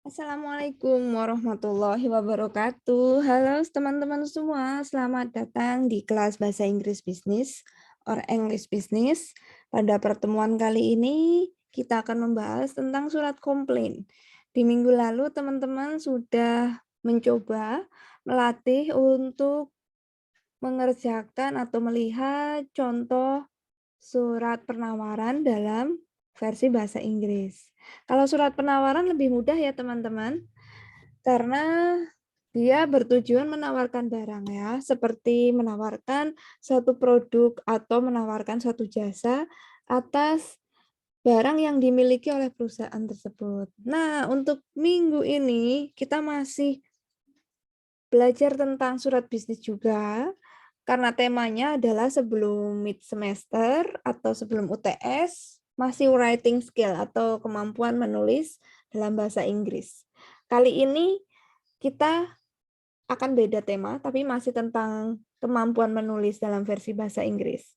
Assalamualaikum warahmatullahi wabarakatuh. Halo teman-teman semua, selamat datang di kelas Bahasa Inggris Bisnis or English Business. Pada pertemuan kali ini, kita akan membahas tentang surat komplain. Di minggu lalu, teman-teman sudah mencoba melatih untuk mengerjakan atau melihat contoh surat penawaran dalam versi bahasa Inggris. Kalau surat penawaran lebih mudah ya teman-teman, karena dia bertujuan menawarkan barang ya, seperti menawarkan satu produk atau menawarkan suatu jasa atas barang yang dimiliki oleh perusahaan tersebut. Nah, untuk minggu ini kita masih belajar tentang surat bisnis juga, karena temanya adalah sebelum mid semester atau sebelum UTS, masih writing skill atau kemampuan menulis dalam bahasa Inggris. Kali ini kita akan beda tema, tapi masih tentang kemampuan menulis dalam versi bahasa Inggris.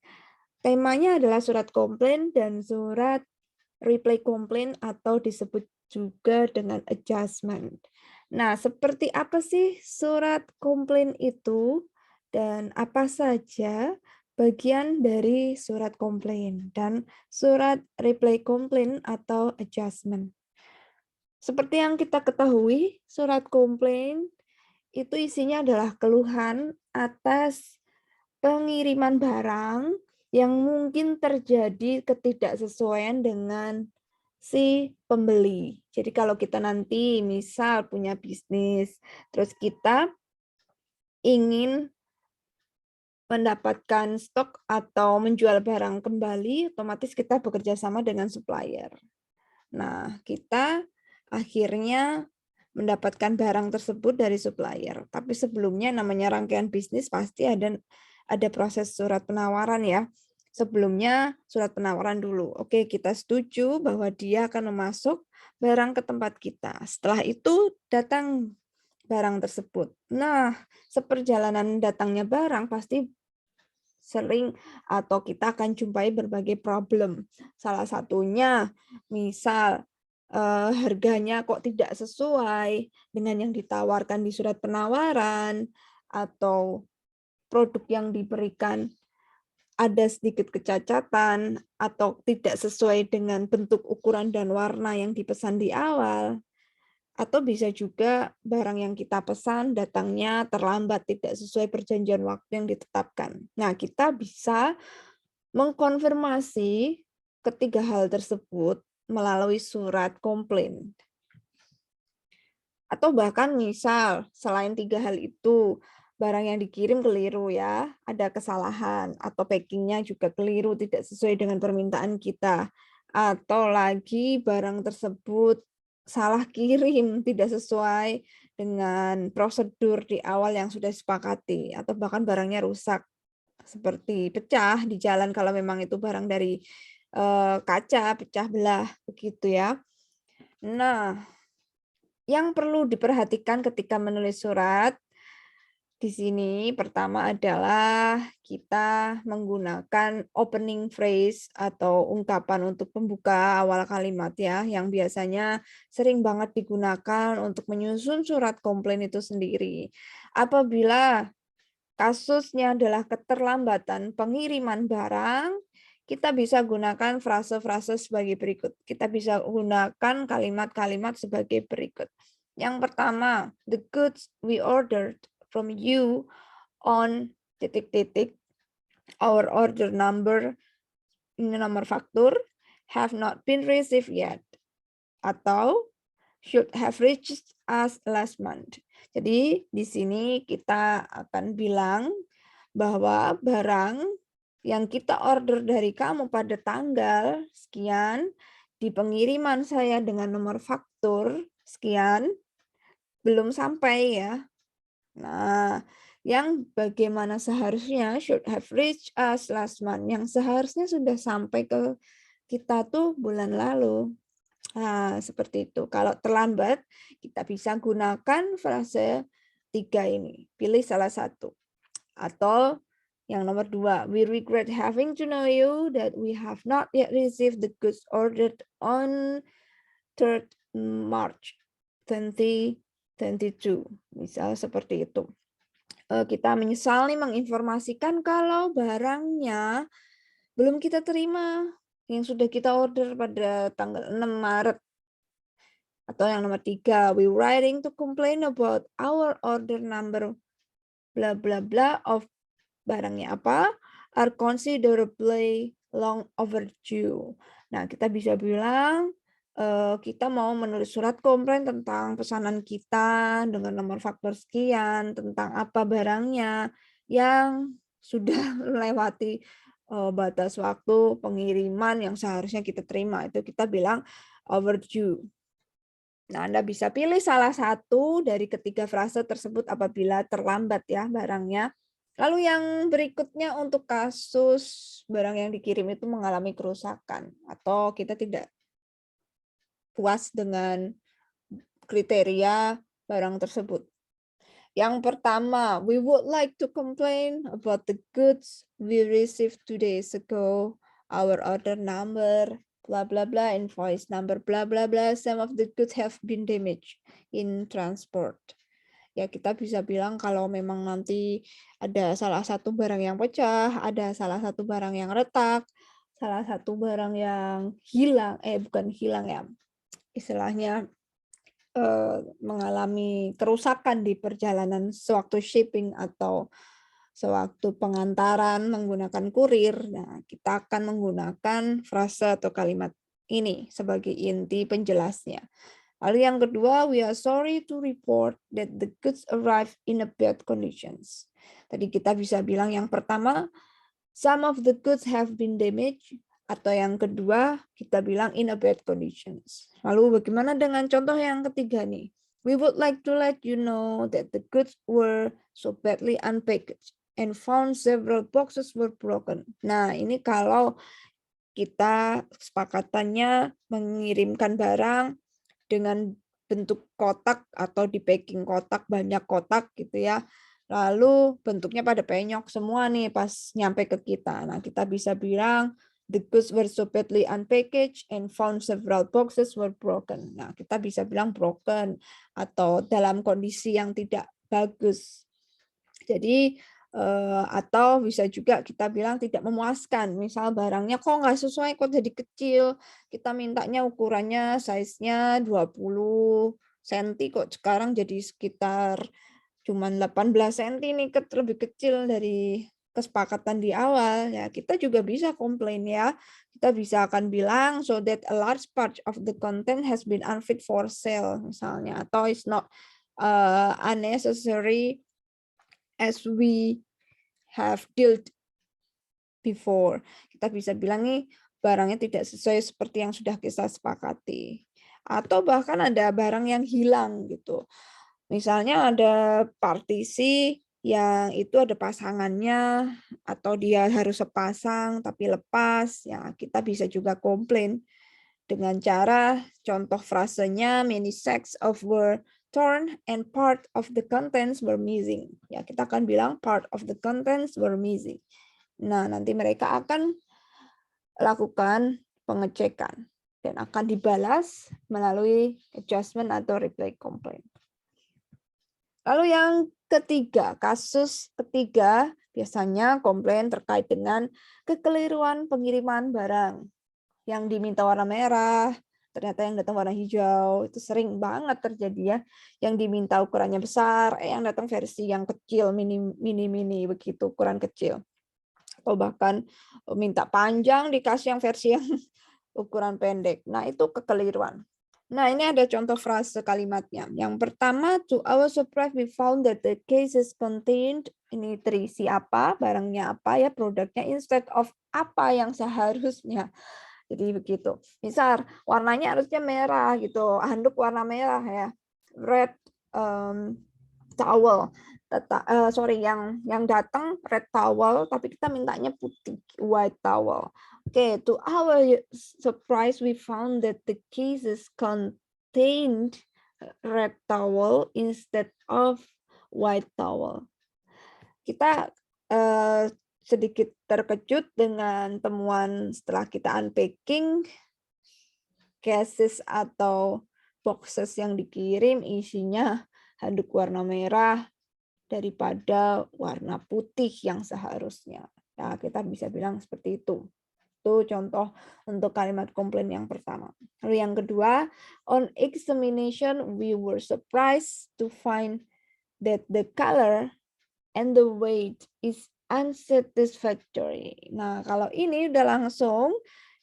Temanya adalah surat komplain dan surat reply komplain atau disebut juga dengan adjustment. Nah, seperti apa sih surat komplain itu dan apa saja bagian dari surat komplain dan surat reply komplain atau adjustment. Seperti yang kita ketahui, surat komplain itu isinya adalah keluhan atas pengiriman barang yang mungkin terjadi ketidaksesuaian dengan si pembeli. Jadi kalau kita nanti misal punya bisnis, terus kita ingin mendapatkan stok atau menjual barang kembali, otomatis kita bekerja sama dengan supplier. Nah, kita akhirnya mendapatkan barang tersebut dari supplier. Tapi sebelumnya namanya rangkaian bisnis pasti ada proses surat penawaran ya. Sebelumnya surat penawaran dulu. Oke, kita setuju bahwa dia akan memasuk barang ke tempat kita. Setelah itu datang barang tersebut. Nah, seperjalanan datangnya barang pasti sering atau kita akan jumpai berbagai problem. Salah satunya misal harganya kok tidak sesuai dengan yang ditawarkan di surat penawaran, atau produk yang diberikan ada sedikit kecacatan atau tidak sesuai dengan bentuk, ukuran, dan warna yang dipesan di awal. Atau bisa juga barang yang kita pesan datangnya terlambat, tidak sesuai perjanjian waktu yang ditetapkan. Nah, kita bisa mengkonfirmasi ketiga hal tersebut melalui surat komplain. Atau bahkan misal selain tiga hal itu, barang yang dikirim keliru ya, ada kesalahan, atau packingnya juga keliru, tidak sesuai dengan permintaan kita. Atau lagi barang tersebut salah kirim, tidak sesuai dengan prosedur di awal yang sudah disepakati, atau bahkan barangnya rusak, seperti pecah di jalan kalau memang itu barang dari kaca, pecah belah, begitu ya. Nah, yang perlu diperhatikan ketika menulis surat di sini pertama adalah kita menggunakan opening phrase atau ungkapan untuk pembuka awal kalimat ya, yang biasanya sering banget digunakan untuk menyusun surat komplain itu sendiri. Apabila kasusnya adalah keterlambatan pengiriman barang, kita bisa gunakan frase-frase sebagai berikut. Kita bisa gunakan kalimat-kalimat sebagai berikut. Yang pertama, the goods we ordered from you on titik-titik, our order number, ini nomor faktur, have not been received yet. Atau should have reached us last month. Jadi di sini kita akan bilang bahwa barang yang kita order dari kamu pada tanggal sekian, di pengiriman saya dengan nomor faktur sekian, belum sampai ya. Nah, yang bagaimana seharusnya should have reached us last month, yang seharusnya sudah sampai ke kita tuh bulan lalu. Nah, seperti itu. Kalau terlambat, kita bisa gunakan frase 3 ini. Pilih salah satu. Atau yang nomor 2, we regret having to know you that we have not yet received the goods ordered on 3rd March. 2022. Misal seperti itu. Kita menyesal nih menginformasikan kalau barangnya belum kita terima yang sudah kita order pada tanggal 6 Maret. Atau yang nomor 3, we writing to complain about our order number bla bla bla of barangnya apa are considerably long overdue. Nah, kita bisa bilang kita mau menulis surat komplain tentang pesanan kita dengan nomor faktur sekian, tentang apa barangnya yang sudah melewati batas waktu pengiriman yang seharusnya kita terima. Itu kita bilang overdue. Nah, Anda bisa pilih salah satu dari ketiga frase tersebut apabila terlambat ya barangnya. Lalu yang berikutnya untuk kasus barang yang dikirim itu mengalami kerusakan atau kita tidak puas dengan kriteria barang tersebut. Yang pertama, we would like to complain about the goods we received 2 days ago. Our order number blah blah blah, invoice number blah blah blah, some of the goods have been damaged in transport. Ya, kita bisa bilang kalau memang nanti ada salah satu barang yang pecah, ada salah satu barang yang retak, salah satu barang yang hilang, bukan hilang ya, istilahnya mengalami kerusakan di perjalanan sewaktu shipping atau sewaktu pengantaran menggunakan kurir. Nah, kita akan menggunakan frase atau kalimat ini sebagai inti penjelasnya. Lalu yang kedua, we are sorry to report that the goods arrived in a bad conditions. Tadi kita bisa bilang yang pertama, some of the goods have been damaged. Atau yang kedua, kita bilang in a bad conditions. Lalu bagaimana dengan contoh yang ketiga nih? We would like to let you know that the goods were so badly unpackaged and found several boxes were broken. Nah, ini kalau kita kesepakatannya mengirimkan barang dengan bentuk kotak atau di packing kotak, banyak kotak gitu ya. Lalu bentuknya pada penyok semua nih pas nyampe ke kita. Nah, kita bisa bilang the goods were so badly unpackaged and found several boxes were broken. Nah, kita bisa bilang broken atau dalam kondisi yang tidak bagus. Jadi atau bisa juga kita bilang tidak memuaskan. Misal barangnya kok nggak sesuai, kok jadi kecil. Kita mintanya ukurannya size-nya 20 cm kok sekarang jadi sekitar cuman 18 cm nih, lebih kecil dari kesepakatan di awal. Ya, kita juga bisa komplain ya. Kita bisa akan bilang so that a large part of the content has been unfit for sale misalnya, atau is not unnecessary as we have dealt before. Kita bisa bilang nih barangnya tidak sesuai seperti yang sudah kita sepakati. Atau bahkan ada barang yang hilang gitu. Misalnya ada partisi yang itu ada pasangannya atau dia harus sepasang tapi lepas, ya kita bisa juga komplain dengan cara contoh frasenya many sets of were torn and part of the contents were missing. Ya, kita akan bilang part of the contents were missing. Nah, nanti mereka akan lakukan pengecekan dan akan dibalas melalui adjustment atau reply complaint. Lalu yang ketiga, kasus ketiga biasanya komplain terkait dengan kekeliruan pengiriman barang. Yang diminta warna merah, ternyata yang datang warna hijau. Itu sering banget terjadi ya. Yang diminta ukurannya besar, yang datang versi yang kecil, mini begitu, ukuran kecil. Atau bahkan minta panjang, dikasih yang versi yang ukuran pendek. Nah, itu kekeliruan. Nah, ini ada contoh frase kalimatnya. Yang pertama, to our surprise we found that the cases contained, ini terisi apa, barangnya apa ya, produknya instead of apa yang seharusnya. Jadi begitu. Misal warnanya harusnya merah gitu, handuk warna merah ya, red towel. Yang datang red towel, tapi kita mintanya putih, white towel. Oke, to our surprise we found that the cases contained red towel instead of white towel. Kita sedikit terkejut dengan temuan setelah kita unpacking cases atau boxes yang dikirim isinya handuk warna merah daripada warna putih yang seharusnya. Nah, kita bisa bilang seperti itu. Itu contoh untuk kalimat komplain yang pertama. Lalu yang kedua, on examination we were surprised to find that the color and the weight is unsatisfactory. Nah, kalau ini udah langsung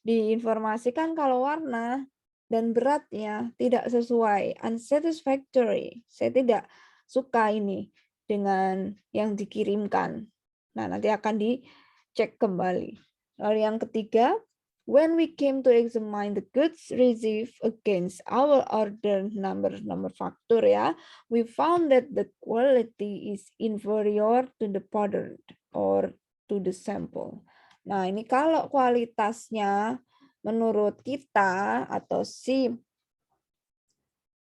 diinformasikan kalau warna dan beratnya tidak sesuai, unsatisfactory. Saya tidak suka ini dengan yang dikirimkan. Nah, nanti akan dicek kembali. Lalu yang ketiga, when we came to examine the goods received against our order number faktur ya, we found that the quality is inferior to the pattern or to the sample. Nah, ini kalau kualitasnya menurut kita atau si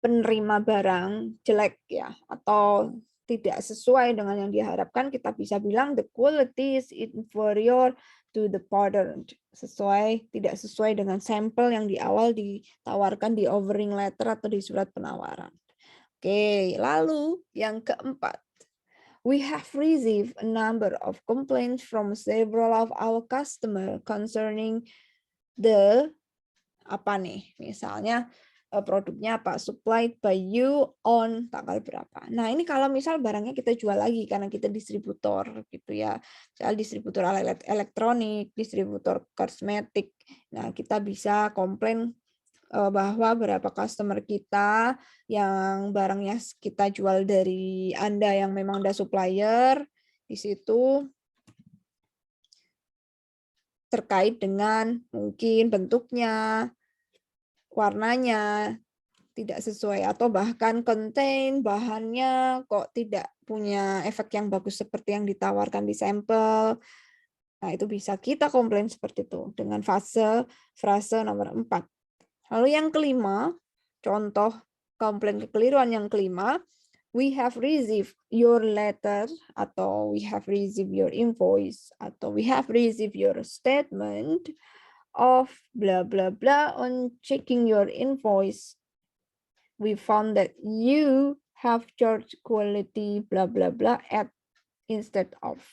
penerima barang jelek ya, atau tidak sesuai dengan yang diharapkan, kita bisa bilang the quality is inferior to the pattern. Tidak sesuai dengan sampel yang di awal ditawarkan di offering letter atau di surat penawaran. Oke, lalu yang keempat. We have received a number of complaints from several of our customers concerning the apa nih? Misalnya produknya apa? Supplied by you on tanggal berapa. Nah, ini kalau misal barangnya kita jual lagi karena kita distributor gitu ya. Misal distributor alat elektronik, distributor kosmetik. Nah, kita bisa komplain bahwa berapa customer kita yang barangnya kita jual dari Anda yang memang ada supplier di situ terkait dengan mungkin bentuknya, warnanya tidak sesuai atau bahkan konten bahannya kok tidak punya efek yang bagus seperti yang ditawarkan di sampel. Nah, itu bisa kita komplain seperti itu dengan frase nomor 4. Lalu yang kelima, contoh komplain kekeliruan yang kelima, we have received your letter atau we have received your invoice atau we have received your statement of blah blah blah. On checking your invoice, we found that you have charged quality blah blah blah at instead of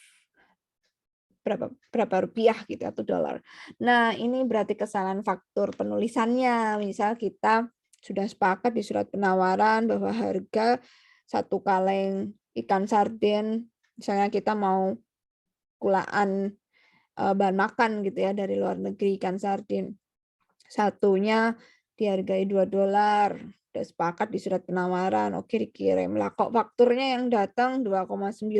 berapa rupiah gitu atau dolar. Nah, ini berarti kesalahan faktur penulisannya. Misal kita sudah sepakat di surat penawaran bahwa harga 1 kaleng ikan sarden, misalnya kita mau kulaan bahan makan gitu ya dari luar negeri ikan sarden. Satunya dihargai $2. Udah sepakat di surat penawaran, oke dikirim. Lah kok fakturnya yang datang $2,9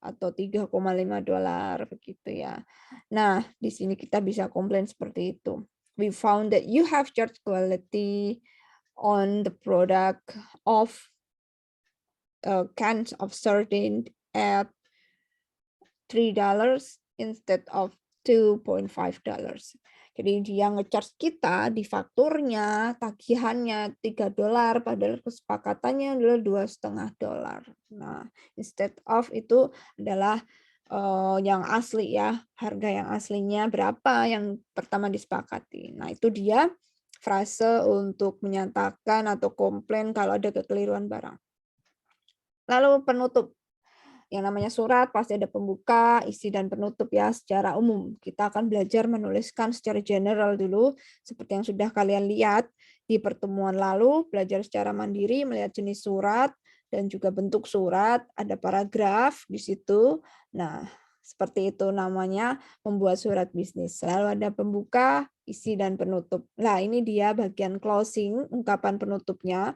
atau $3,5 begitu ya. Nah, di sini kita bisa komplain seperti itu. We found that you have charged quality on the product of cans of sardine at $3 instead of $2.5. Jadi dia nge-charge kita di fakturnya, tagihannya $3, padahal kesepakatannya adalah $2,5. Nah, instead of itu adalah yang asli ya, harga yang aslinya berapa yang pertama disepakati. Nah, itu dia frase untuk menyatakan atau komplain kalau ada kekeliruan barang. Lalu penutup. Yang namanya surat pasti ada pembuka, isi, dan penutup ya secara umum. Kita akan belajar menuliskan secara general dulu, seperti yang sudah kalian lihat di pertemuan lalu, belajar secara mandiri, melihat jenis surat, dan juga bentuk surat, ada paragraf di situ. Nah, seperti itu namanya membuat surat bisnis. Lalu ada pembuka, isi, dan penutup. Nah, ini dia bagian closing, ungkapan penutupnya.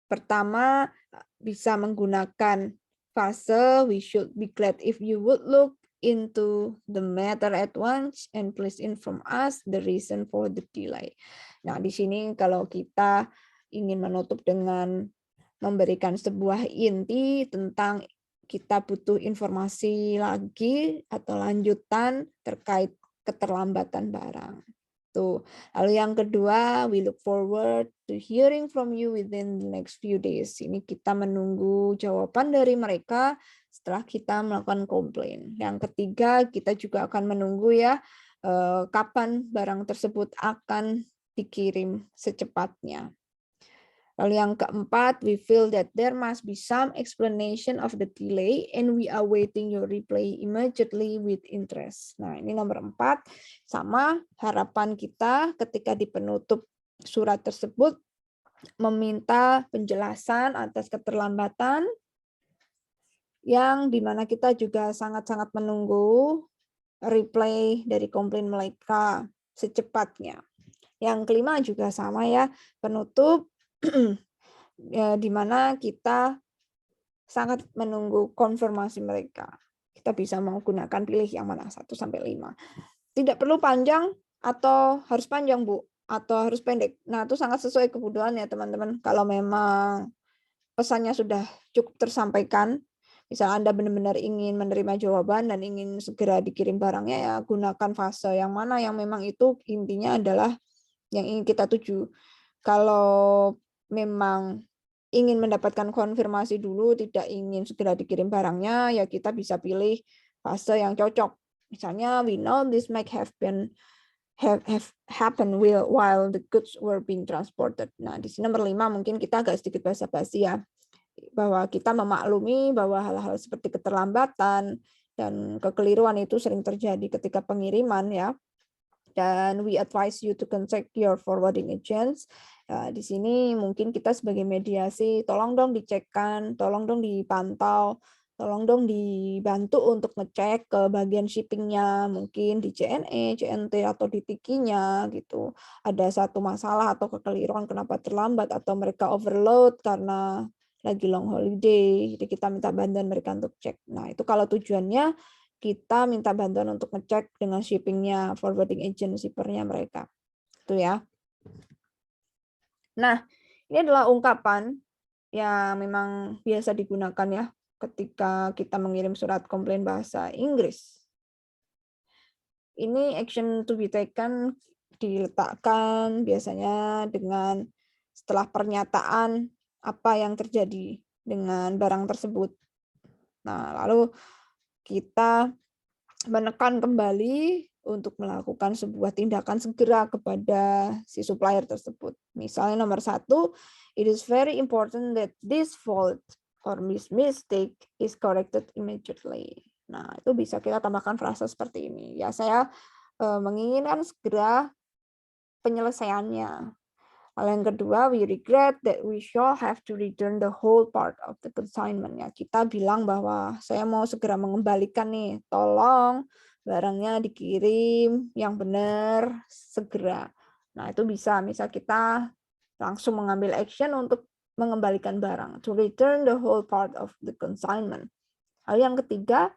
Pertama, bisa menggunakan fase, we should be glad if you would look into the matter at once and please inform us the reason for the delay. Nah, di sini kalau kita ingin menutup dengan memberikan sebuah inti tentang kita butuh informasi lagi atau lanjutan terkait keterlambatan barang. Tuh. Lalu yang kedua, we look forward to hearing from you within the next few days. Ini kita menunggu jawaban dari mereka setelah kita melakukan komplain. Yang ketiga, kita juga akan menunggu ya kapan barang tersebut akan dikirim secepatnya. Lalu yang keempat, we feel that there must be some explanation of the delay and we are waiting your reply immediately with interest. Nah, ini nomor 4, sama harapan kita ketika di penutup surat tersebut meminta penjelasan atas keterlambatan yang dimana kita juga sangat-sangat menunggu reply dari komplain mereka secepatnya. Yang kelima juga sama ya, penutup ya, di mana kita sangat menunggu konfirmasi mereka. Kita bisa menggunakan pilih yang mana 1 sampai 5. Tidak perlu panjang atau harus panjang, Bu, atau harus pendek. Nah, itu sangat sesuai kebutuhan ya, teman-teman. Kalau memang pesannya sudah cukup tersampaikan, misal Anda benar-benar ingin menerima jawaban dan ingin segera dikirim barangnya, ya gunakan fase yang mana yang memang itu intinya adalah yang ingin kita tuju. Kalau memang ingin mendapatkan konfirmasi dulu, tidak ingin segera dikirim barangnya, ya kita bisa pilih fase yang cocok. Misalnya, we know this might have happened while the goods were being transported. Nah, di sini nomor 5 mungkin kita agak sedikit basa-basi ya, bahwa kita memaklumi bahwa hal-hal seperti keterlambatan dan kekeliruan itu sering terjadi ketika pengiriman ya. Dan we advise you to contact your forwarding agents. Di sini mungkin kita sebagai mediasi, tolong dong dicekkan, tolong dong dipantau, tolong dong dibantu untuk ngecek ke bagian shippingnya, mungkin di JNE, JNT, atau di Tiki-nya gitu. Ada satu masalah atau kekeliruan kenapa terlambat, atau mereka overload karena lagi long holiday, jadi kita minta bantuan mereka untuk cek. Nah, itu kalau tujuannya kita minta bantuan untuk ngecek dengan shippingnya, forwarding agent, shippernya mereka. Itu ya. Nah, ini adalah ungkapan yang memang biasa digunakan ya ketika kita mengirim surat komplain bahasa Inggris. Ini action to be taken diletakkan biasanya dengan setelah pernyataan apa yang terjadi dengan barang tersebut. Nah, lalu kita menekan kembali untuk melakukan sebuah tindakan segera kepada si supplier tersebut. Misalnya nomor 1, it is very important that this fault or mistake is corrected immediately. Nah, itu bisa kita tambahkan frasa seperti ini. Ya, saya menginginkan segera penyelesaiannya. Lalu yang kedua, we regret that we shall have to return the whole part of the consignment. Ya, kita bilang bahwa saya mau segera mengembalikan nih, tolong barangnya dikirim yang benar segera. Nah, itu bisa, misal kita langsung mengambil action untuk mengembalikan barang, to return the whole part of the consignment. Lalu yang ketiga,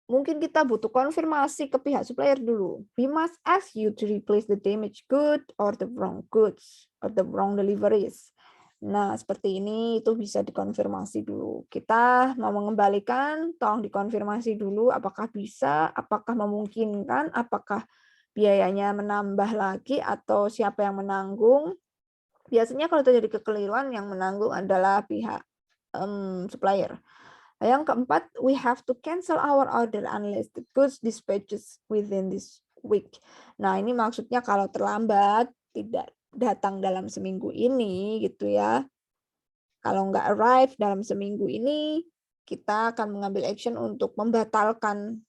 mungkin kita butuh konfirmasi ke pihak supplier dulu. We must ask you to replace the damaged good or the wrong goods or the wrong deliveries. Nah, seperti ini itu bisa dikonfirmasi dulu. Kita mau mengembalikan, tolong dikonfirmasi dulu apakah bisa, apakah memungkinkan, apakah biayanya menambah lagi atau siapa yang menanggung. Biasanya kalau terjadi kekeliruan yang menanggung adalah pihak supplier. Yang keempat, we have to cancel our order unless the goods dispatches within this week. Nah, ini maksudnya kalau terlambat, tidak datang dalam seminggu ini, gitu ya. Kalau nggak arrive dalam seminggu ini, kita akan mengambil action untuk membatalkan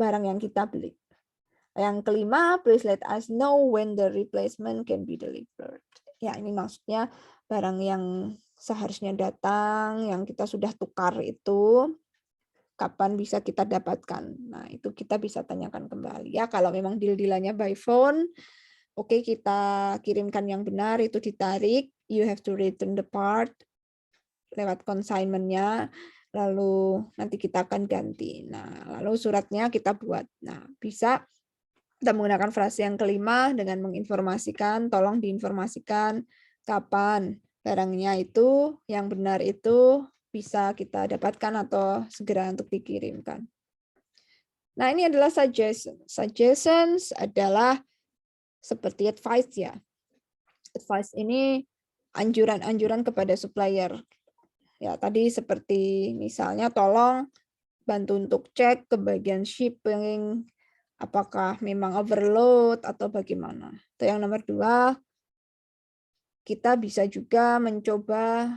barang yang kita beli. Yang kelima, please let us know when the replacement can be delivered. Ya, ini maksudnya barang yang seharusnya datang, yang kita sudah tukar itu, kapan bisa kita dapatkan. Nah, itu kita bisa tanyakan kembali. Ya, kalau memang deal-dealannya by phone, oke, kita kirimkan yang benar, itu ditarik, you have to return the part lewat consignment-nya, lalu nanti kita akan ganti. Nah, lalu suratnya kita buat. Nah, bisa kita menggunakan frase yang kelima dengan menginformasikan, tolong diinformasikan kapan barangnya itu yang benar itu bisa kita dapatkan atau segera untuk dikirimkan. Nah, ini adalah suggestion. Suggestions adalah seperti advice ya. Advice ini anjuran-anjuran kepada supplier. Ya, tadi seperti misalnya tolong bantu untuk cek ke bagian shipping, apakah memang overload atau bagaimana. Itu yang nomor 2. kita bisa juga mencoba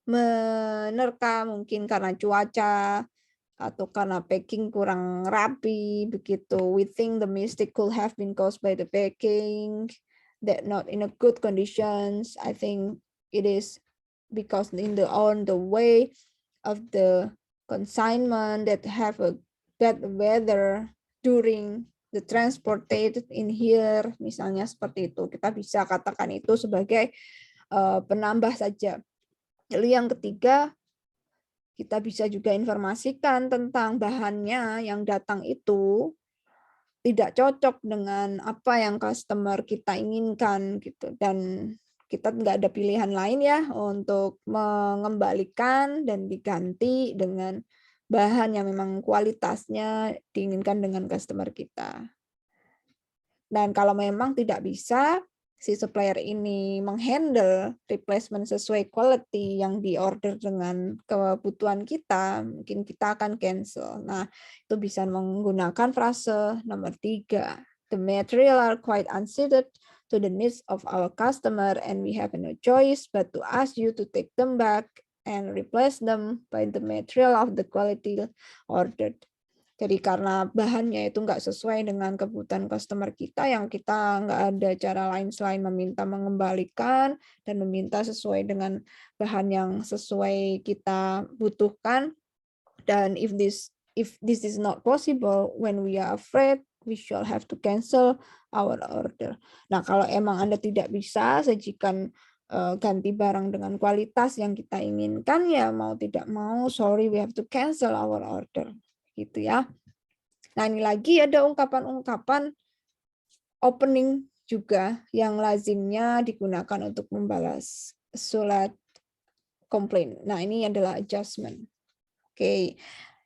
menerka mungkin karena cuaca atau karena packing kurang rapi begitu. We think the mistake could have been caused by the packing that not in a good conditions. I think it is because on the way of the consignment that have a bad weather during the transported in here, misalnya seperti itu. Kita bisa katakan itu sebagai penambah saja. Lalu yang ketiga, kita bisa juga informasikan tentang bahannya yang datang itu tidak cocok dengan apa yang customer kita inginkan gitu, dan kita nggak ada pilihan lain ya untuk mengembalikan dan diganti dengan bahan yang memang kualitasnya diinginkan dengan customer kita. Dan kalau memang tidak bisa si supplier ini menghandle replacement sesuai quality yang diorder dengan kebutuhan kita, mungkin kita akan cancel. Nah, itu bisa menggunakan frase nomor 3. The material are quite unsuited to the needs of our customer and we have no choice but to ask you to take them back and replace them by the material of the quality ordered. Jadi karena bahannya itu nggak sesuai dengan kebutuhan customer kita, yang kita nggak ada cara lain selain meminta mengembalikan dan meminta sesuai dengan bahan yang sesuai kita butuhkan. Dan if this is not possible, when we are afraid, we shall have to cancel our order. Nah, kalau emang Anda tidak bisa sajikan ganti barang dengan kualitas yang kita inginkan, ya mau tidak mau, sorry, we have to cancel our order. Gitu ya. Nah, ini lagi ada ungkapan-ungkapan opening juga yang lazimnya digunakan untuk membalas surat komplain. Nah, ini adalah adjustment. Oke,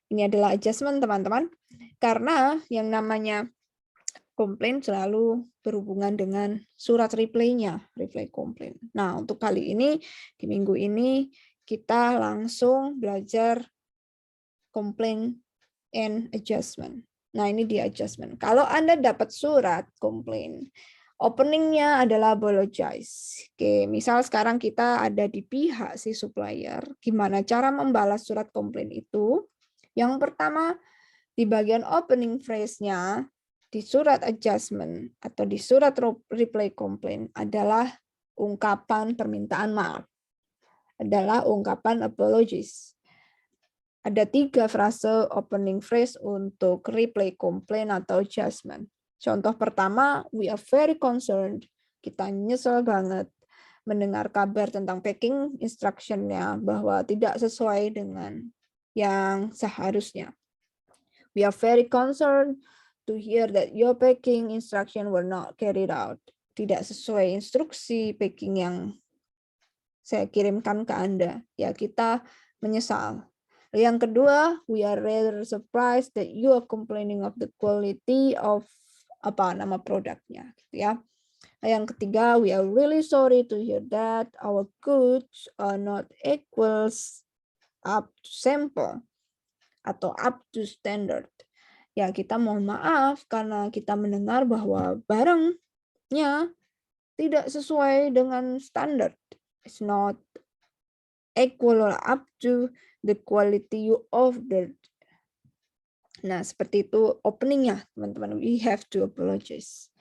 ini adalah adjustment teman-teman. Karena yang namanya komplain selalu berhubungan dengan surat reply-nya, reply komplain. Nah, untuk kali ini, di minggu ini, kita langsung belajar komplain and adjustment. Nah, ini di adjustment. Kalau Anda dapat surat komplain, openingnya adalah apologize. Oke, misal sekarang kita ada di pihak si supplier, gimana cara membalas surat komplain itu? Yang pertama, di bagian opening phrase-nya, di surat adjustment atau di surat reply komplain adalah ungkapan permintaan maaf. Adalah ungkapan apologies. Ada 3 frase opening phrase untuk reply complaint atau adjustment. Contoh pertama, we are very concerned. Kita nyesel banget mendengar kabar tentang packing instruction-nya bahwa tidak sesuai dengan yang seharusnya. We are very concerned to hear that your packing instruction were not carried out. Tidak sesuai instruksi packing yang saya kirimkan ke Anda. Ya, kita menyesal. Yang kedua, we are rather surprised that you are complaining of the quality of nama produknya, gitu ya. Yang ketiga, we are really sorry to hear that our goods are not equals up to sample atau up to standard. Ya, kita mohon maaf karena kita mendengar bahwa barangnya tidak sesuai dengan standar. It's not equal or up to the quality you ordered. Nah, seperti itu openingnya, teman-teman. We have to apologize.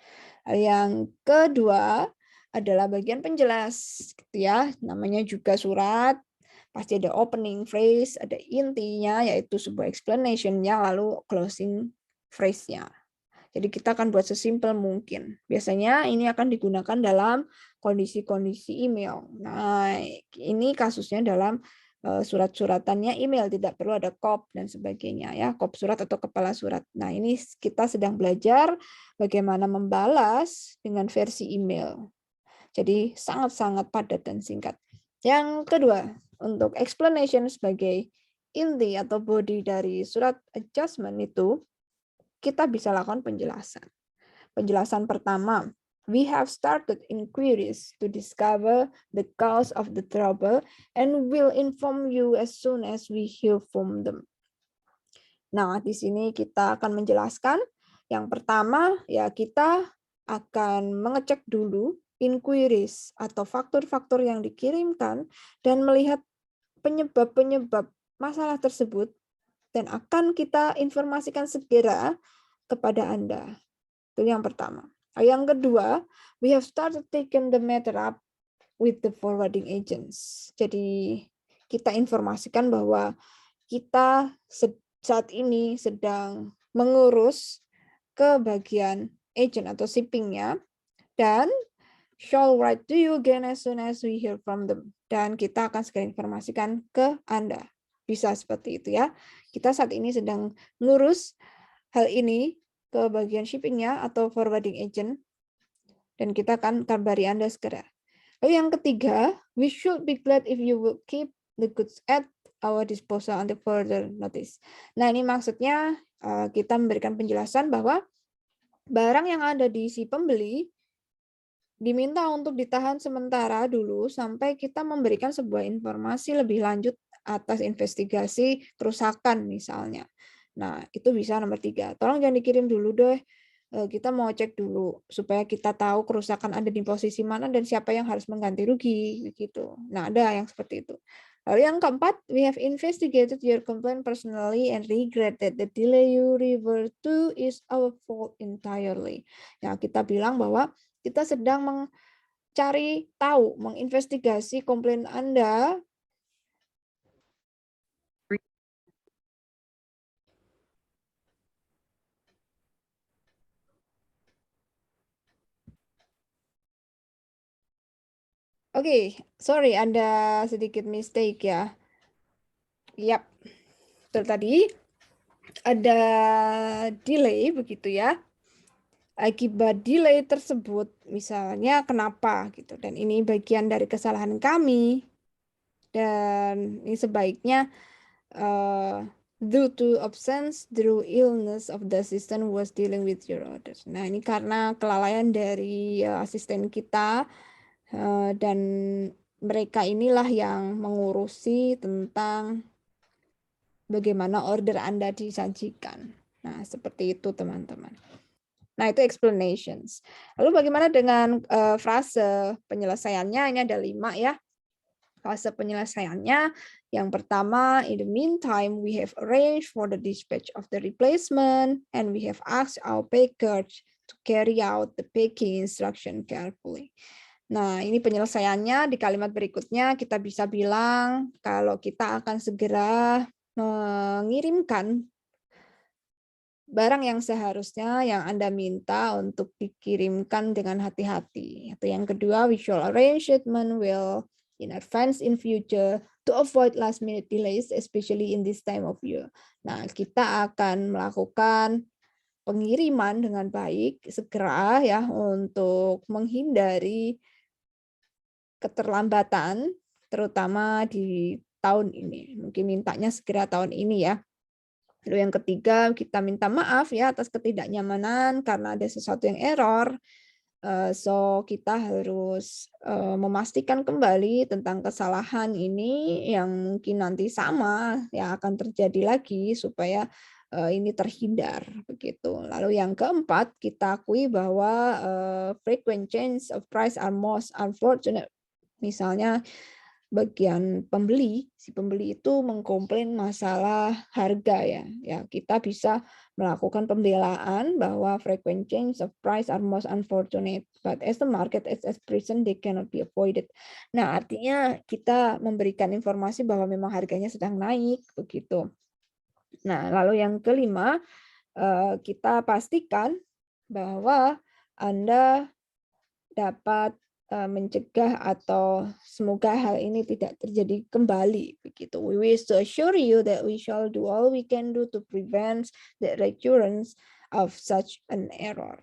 Yang kedua adalah bagian penjelas, gitu ya. Namanya juga surat. Pasti ada opening phrase, ada intinya, yaitu sebuah explanation-nya, lalu closing phrase-nya. Jadi kita akan buat sesimpel mungkin. Biasanya ini akan digunakan dalam kondisi-kondisi email. Nah, ini kasusnya dalam surat-suratannya email, tidak perlu ada kop dan sebagainya ya, kop surat atau kepala surat. Nah, ini kita sedang belajar bagaimana membalas dengan versi email. Jadi sangat-sangat padat dan singkat. Yang kedua, untuk explanation sebagai inti atau body dari surat adjustment itu, kita bisa lakukan penjelasan. Penjelasan pertama, we have started inquiries to discover the cause of the trouble and will inform you as soon as we hear from them. Nah, di sini kita akan menjelaskan. Yang pertama, ya kita akan mengecek dulu inquiries atau faktur-faktur yang dikirimkan dan melihat penyebab-penyebab masalah tersebut dan akan kita informasikan segera kepada Anda. Itu yang pertama. Yang kedua, we have started taking the matter up with the forwarding agents. Jadi kita informasikan bahwa kita saat ini sedang mengurus ke bagian agent atau shippingnya dan shall write to you again as soon as we hear from them. Dan kita akan segera informasikan ke Anda. Bisa seperti itu ya. Kita saat ini sedang ngurus hal ini ke bagian shippingnya atau forwarding agent. Dan kita akan kabari Anda segera. Lalu yang ketiga, we should be glad if you will keep the goods at our disposal until further notice. Nah ini maksudnya kita memberikan penjelasan bahwa barang yang ada di si pembeli diminta untuk ditahan sementara dulu sampai kita memberikan sebuah informasi lebih lanjut atas investigasi kerusakan misalnya. Nah, itu bisa nomor 3. Tolong jangan dikirim dulu deh. Kita mau cek dulu supaya kita tahu kerusakan ada di posisi mana dan siapa yang harus mengganti rugi gitu. Nah, ada yang seperti itu. Lalu yang keempat, we have investigated your complaint personally and regret that the delay you revert to is our fault entirely. Ya, kita bilang bahwa kita sedang mencari tahu, menginvestigasi komplain Anda. Oke, sorry ada sedikit mistake ya. Yap, betul tadi ada delay begitu ya. Akibat delay tersebut, misalnya kenapa gitu. Dan ini bagian dari kesalahan kami. Dan ini sebaiknya due to absence through illness of the assistant who was dealing with your orders. Nah, ini karena kelalaian dari asisten kita dan mereka inilah yang mengurusi tentang bagaimana order Anda disajikan. Nah, seperti itu teman-teman. Nah, itu explanations. Lalu bagaimana dengan frase penyelesaiannya? Ini ada 5 ya. Fase penyelesaiannya, yang pertama, in the meantime, we have arranged for the dispatch of the replacement and we have asked our packers to carry out the packing instruction carefully. Nah, ini penyelesaiannya di kalimat berikutnya kita bisa bilang kalau kita akan segera mengirimkan barang yang seharusnya yang Anda minta untuk dikirimkan dengan hati-hati. Atau yang kedua, we shall arrange shipment will in advance in future to avoid last minute delays, especially in this time of year. Nah, kita akan melakukan pengiriman dengan baik segera ya untuk menghindari keterlambatan, terutama di tahun ini. Mungkin mintanya segera tahun ini ya. Lalu yang ketiga, kita minta maaf ya atas ketidaknyamanan karena ada sesuatu yang error. So kita harus memastikan kembali tentang kesalahan ini yang mungkin nanti sama yang akan terjadi lagi supaya ini terhindar begitu. Lalu yang keempat, kita akui bahwa frequent change of price are most unfortunate. Misalnya bagian pembeli, si pembeli itu mengkomplain masalah harga ya. Ya, kita bisa melakukan pembelaan bahwa frequent change of price are most unfortunate, but as the market is at present they cannot be avoided. Nah, artinya kita memberikan informasi bahwa memang harganya sedang naik begitu. Nah, lalu yang kelima, kita pastikan bahwa Anda dapat mencegah atau semoga hal ini tidak terjadi kembali begitu. We wish to assure you that we shall do all we can do to prevent the recurrence of such an error.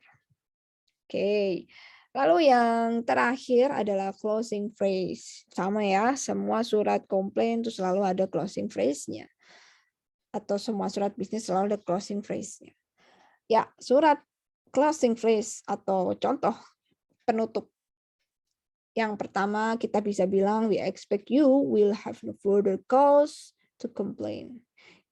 Oke. Lalu yang terakhir adalah closing phrase. Sama ya, semua surat komplain itu selalu ada closing phrase-nya. Atau semua surat bisnis selalu ada closing phrase-nya. Ya, surat closing phrase atau contoh penutup. Yang pertama kita bisa bilang we expect you will have no further cause to complain.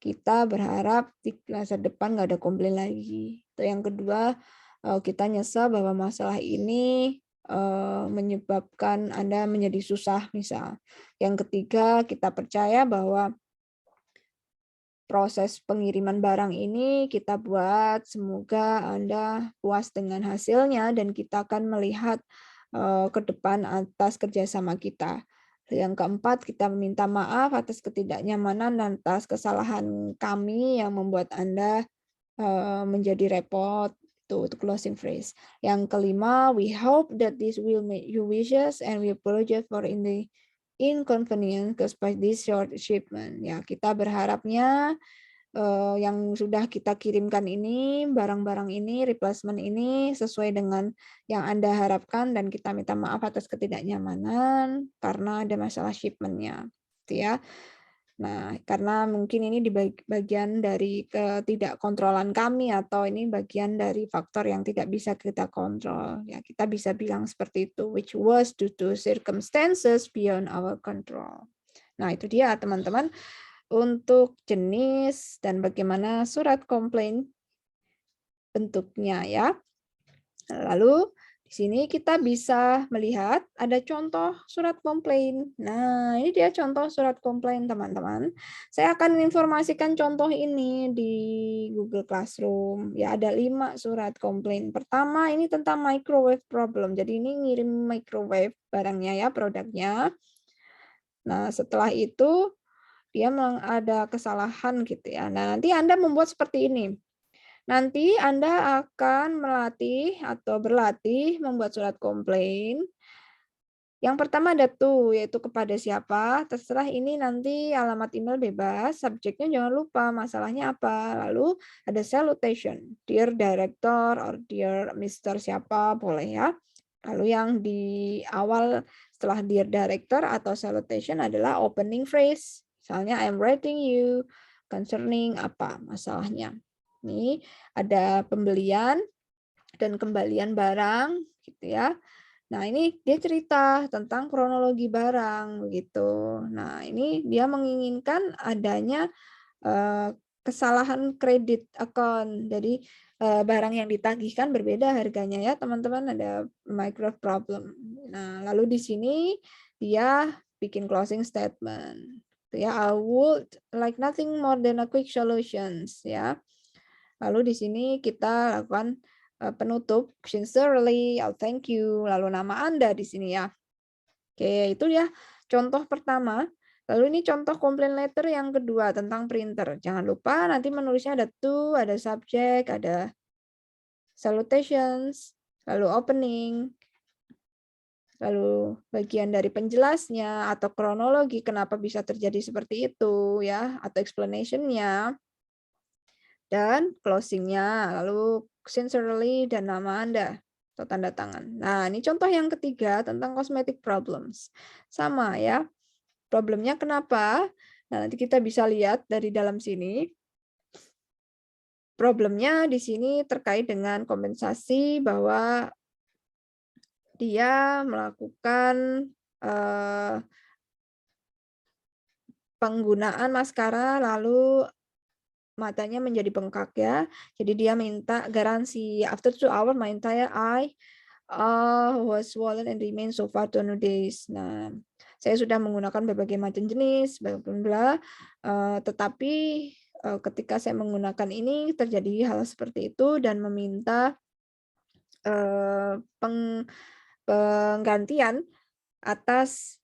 Kita berharap di masa depan nggak ada komplain lagi. Atau yang kedua, kita nyesal bahwa masalah ini menyebabkan Anda menjadi susah misal. Yang ketiga, kita percaya bahwa proses pengiriman barang ini kita buat semoga Anda puas dengan hasilnya dan kita akan melihat ke depan atas kerjasama kita. Yang keempat, kita meminta maaf atas ketidaknyamanan dan atas kesalahan kami yang membuat Anda menjadi repot. Itu closing phrase. Yang kelima, we hope that this will make you wishes and we apologize for inconvenience caused by this short shipment. Ya, kita berharapnya yang sudah kita kirimkan ini, barang-barang ini, replacement ini sesuai dengan yang Anda harapkan dan kita minta maaf atas ketidaknyamanan karena ada masalah shipment-nya. Gitu ya. Nah, karena mungkin ini di bagian dari ketidakkontrolan kami atau ini bagian dari faktor yang tidak bisa kita kontrol. Ya, kita bisa bilang seperti itu, which was due to circumstances beyond our control. Nah, itu dia teman-teman untuk jenis dan bagaimana surat komplain bentuknya ya. Lalu di sini kita bisa melihat ada contoh surat komplain. Nah, ini dia contoh surat komplain, teman-teman. Saya akan informasikan contoh ini di Google Classroom. Ya, ada 5 surat komplain. Pertama, ini tentang microwave problem. Jadi ini ngirim microwave barangnya ya, produknya. Nah, setelah itu dia ada kesalahan gitu ya. Nah, nanti Anda membuat seperti ini. Nanti Anda akan melatih atau berlatih membuat surat komplain. Yang pertama ada to, yaitu kepada siapa, terserah ini nanti alamat email bebas, subjeknya jangan lupa masalahnya apa. Lalu ada salutation, dear director or dear Mr. siapa, boleh ya. Lalu yang di awal setelah dear director atau salutation adalah opening phrase. Misalnya I'm writing you concerning apa masalahnya. Ini ada pembelian dan kembalian barang gitu ya. Nah, ini dia cerita tentang kronologi barang begitu. Nah, ini dia menginginkan adanya kesalahan kredit account. Jadi barang yang ditagihkan berbeda harganya ya, teman-teman, ada micro problem. Nah, lalu di sini dia bikin closing statement. Ya, I would like nothing more than a quick solutions ya. Lalu di sini kita lakukan penutup, sincerely, I'll thank you, lalu nama Anda di sini ya. Oke, itu ya contoh pertama. Lalu ini contoh komplain letter yang kedua tentang printer. Jangan lupa nanti menulisnya ada to, ada subject, ada salutations, lalu opening, lalu bagian dari penjelasnya atau kronologi kenapa bisa terjadi seperti itu ya, atau explanation-nya. Dan closing-nya, lalu sincerely dan nama Anda atau tanda tangan. Nah, ini contoh yang ketiga tentang cosmetic problems. Sama ya, problemnya kenapa? Nah, nanti kita bisa lihat dari dalam sini. Problemnya di sini terkait dengan kompensasi bahwa dia melakukan penggunaan maskara lalu matanya menjadi bengkak ya. Jadi dia minta garansi. After 2 hours, my entire eye was swollen and remain so far 2 days. Nah, saya sudah menggunakan berbagai macam jenis, bla bla bla. Tetapi ketika saya menggunakan ini terjadi hal seperti itu dan meminta penggantian atas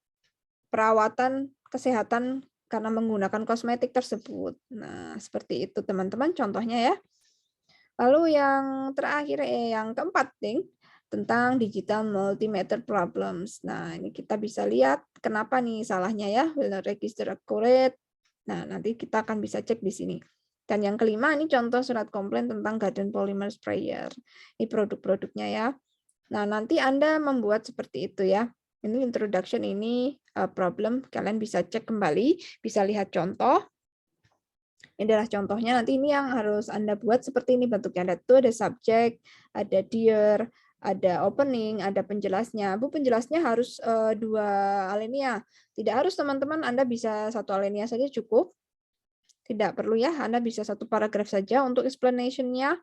perawatan kesehatan karena menggunakan kosmetik tersebut. Nah, seperti itu teman-teman contohnya ya. Lalu yang terakhir, yang keempat nih, tentang digital multimeter problems. Nah, ini kita bisa lihat kenapa nih salahnya ya, will not register accurate. Nah, nanti kita akan bisa cek di sini. Dan yang kelima, ini contoh surat komplain tentang Garden Polymer Sprayer. Ini produk-produknya ya. Nah, nanti Anda membuat seperti itu ya. Ini introduction, ini problem, kalian bisa cek kembali, bisa lihat contoh. Ini adalah contohnya, nanti ini yang harus Anda buat seperti ini bentuknya. Ada to, ada subject, ada dear, ada opening, ada penjelasnya. Bu, penjelasnya harus 2 alinea. Tidak harus teman-teman, Anda bisa 1 alinea saja cukup. Tidak perlu ya, Anda bisa 1 paragraf saja untuk explanation-nya.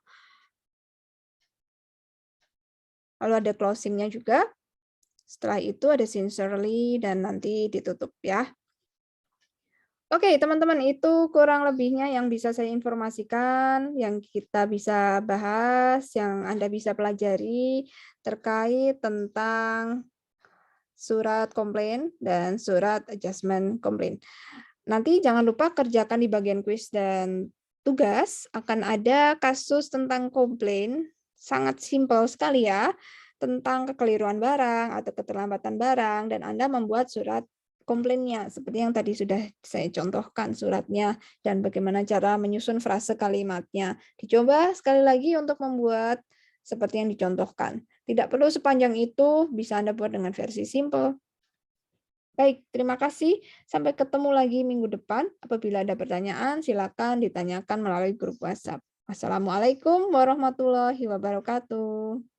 Lalu ada closing-nya juga. Setelah itu ada sincerely dan nanti ditutup ya. Oke, teman-teman, itu kurang lebihnya yang bisa saya informasikan, yang kita bisa bahas, yang Anda bisa pelajari terkait tentang surat komplain dan surat adjustment komplain. Nanti jangan lupa kerjakan di bagian kuis dan tugas, akan ada kasus tentang komplain, sangat simpel sekali ya, tentang kekeliruan barang atau keterlambatan barang, dan Anda membuat surat komplainnya, seperti yang tadi sudah saya contohkan suratnya, dan bagaimana cara menyusun frase kalimatnya. Dicoba sekali lagi untuk membuat seperti yang dicontohkan. Tidak perlu sepanjang itu, bisa Anda buat dengan versi simple. Baik, terima kasih. Sampai ketemu lagi minggu depan. Apabila ada pertanyaan, silakan ditanyakan melalui grup WhatsApp. Wassalamualaikum warahmatullahi wabarakatuh.